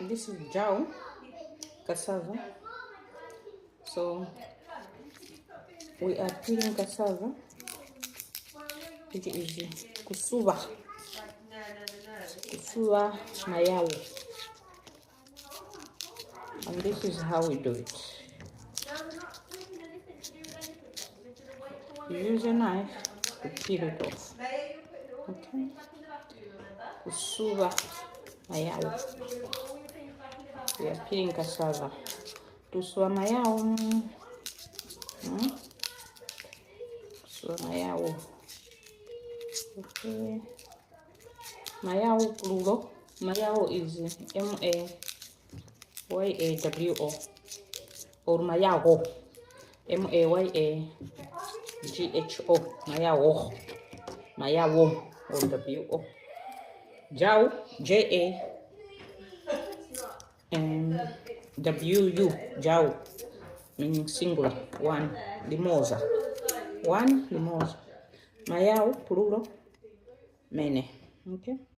This is Jawu, cassava. So we are peeling cassava, which is kusuwa mayawo, and this is how we do it. You use a knife to peel it off. Okay, kusuwa mayawo. We are peeling cassava. Kusuwa mayawo. Kusuwa mayawo. Okay. Mayawo plural. Mayawo is mayawo or mayagho. Mayagho. Mayawo. Mayawo or wo. Jawu, Jawu, Jawu, meaning singular, one, limoza, one, limoza. Mayawo, plural, many. Okay.